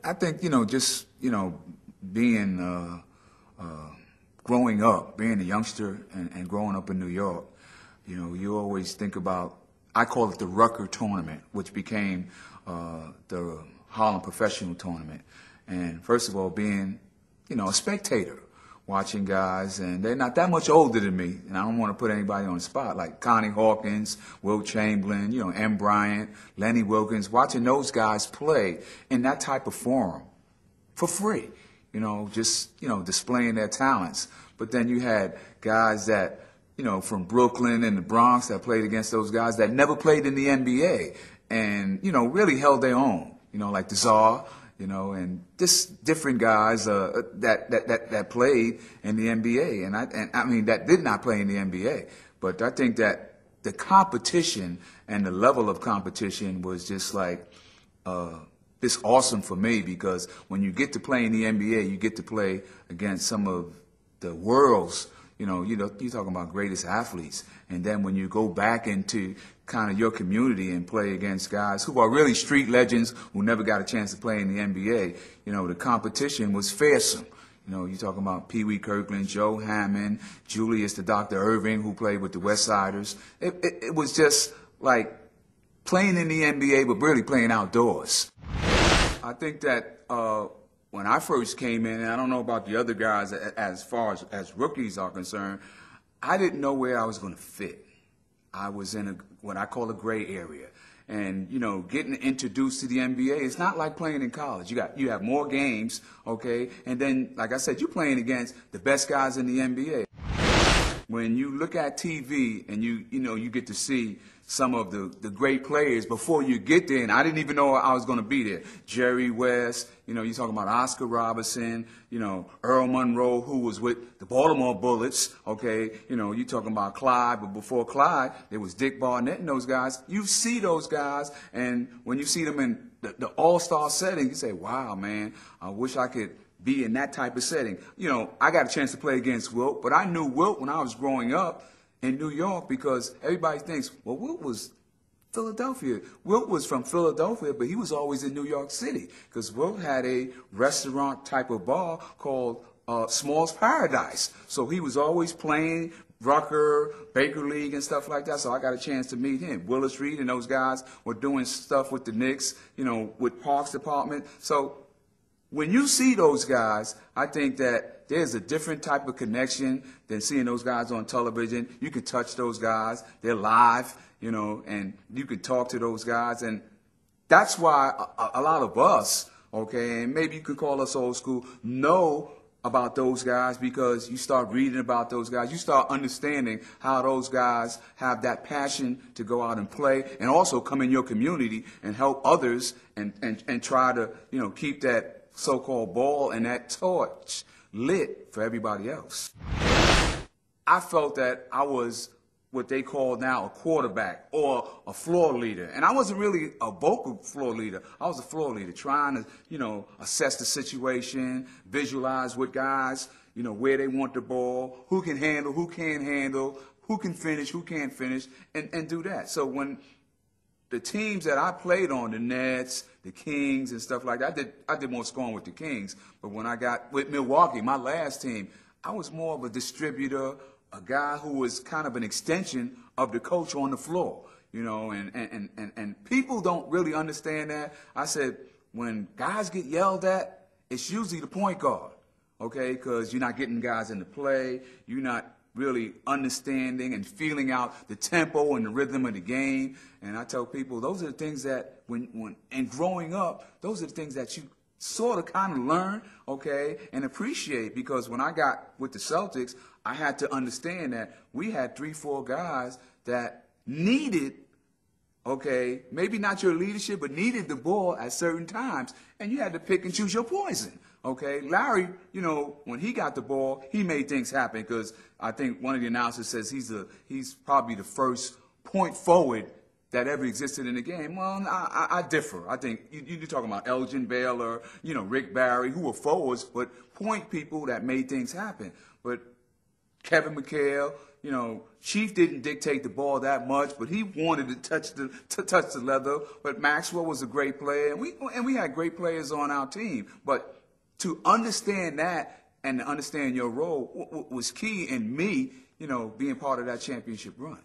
I think, just, being, growing up, being a youngster and growing up in New York, you always think about, I call it the Rucker Tournament, which became the Harlem Professional Tournament. And first of all, being, a spectator, watching guys, and they're not that much older than me, and I don't want to put anybody on the spot, like Connie Hawkins, Wilt Chamberlain, M. Bryant, Lenny Wilkins, watching those guys play in that type of forum for free, just, displaying their talents. But then you had guys that, from Brooklyn and the Bronx that played against those guys that never played in the NBA and, really held their own, like the Czar, and just different guys that played in the NBA, and I mean that did not play in the NBA. But I think that the competition and the level of competition was just like just awesome for me, because when you get to play in the NBA, you get to play against some of the world's you're talking about greatest athletes. And then when you go back into kind of your community and play against guys who are really street legends who never got a chance to play in the NBA, the competition was fearsome. You're talking about Pee Wee Kirkland, Joe Hammond, Julius the Dr. Irving, who played with the West Siders. It was just like playing in the NBA, but really playing outdoors. I think that when I first came in, and I don't know about the other guys as far as rookies are concerned, I didn't know where I was going to fit. I was in what I call a gray area. And, getting introduced to the NBA, it's not like playing in college. You have more games, okay? And then, like I said, you're playing against the best guys in the NBA. When you look at TV and you get to see some of the great players before you get there, and I didn't even know I was going to be there. Jerry West, you're talking about Oscar Robertson, Earl Monroe, who was with the Baltimore Bullets, okay? You're talking about Clyde, but before Clyde, there was Dick Barnett and those guys. You see those guys, and when you see them in the all-star setting, you say, wow, man, I wish I could be in that type of setting. I got a chance to play against Wilt, but I knew Wilt when I was growing up in New York, because everybody thinks, well, Wilt was Philadelphia. Wilt was from Philadelphia, but he was always in New York City, because Wilt had a restaurant type of bar called Small's Paradise. So he was always playing Rucker, Baker League, and stuff like that. So I got a chance to meet him. Willis Reed and those guys were doing stuff with the Knicks, with Parks Department. So when you see those guys, I think that there's a different type of connection than seeing those guys on television. You can touch those guys. They're live, and you can talk to those guys. And that's why a lot of us, okay, and maybe you could call us old school, know about those guys, because you start reading about those guys. You start understanding how those guys have that passion to go out and play, and also come in your community and help others and try to, keep that so-called ball and that torch lit for everybody else. I felt that I was what they call now a quarterback or a floor leader. And I wasn't really a vocal floor leader. I was a floor leader, trying to, assess the situation, visualize what guys, where they want the ball, who can handle, who can't handle, who can finish, who can't finish, and do that. So when the teams that I played on, the Nets, the Kings, and stuff like that, I did more scoring with the Kings. But when I got with Milwaukee, my last team, I was more of a distributor, a guy who was kind of an extension of the coach on the floor, and people don't really understand that. I said, when guys get yelled at, it's usually the point guard, okay, because you're not getting guys into play, you're not really understanding and feeling out the tempo and the rhythm of the game. And I tell people, those are the things that and growing up, those are the things that you sort of kind of learn, okay, and appreciate. Because when I got with the Celtics, I had to understand that we had 3-4 guys that needed, okay, maybe not your leadership, but needed the ball at certain times. And you had to pick and choose your poison. Okay, Larry, when he got the ball, he made things happen, because I think one of the announcers says he's probably the first point forward that ever existed in the game. Well, I differ. I think you're talking about Elgin Baylor, Rick Barry, who were forwards, but point people that made things happen. But Kevin McHale. You know, Chief didn't dictate the ball that much, but he wanted to touch the leather. But Maxwell was a great player, and we had great players on our team. But to understand that and to understand your role was key in me, you know, being part of that championship run.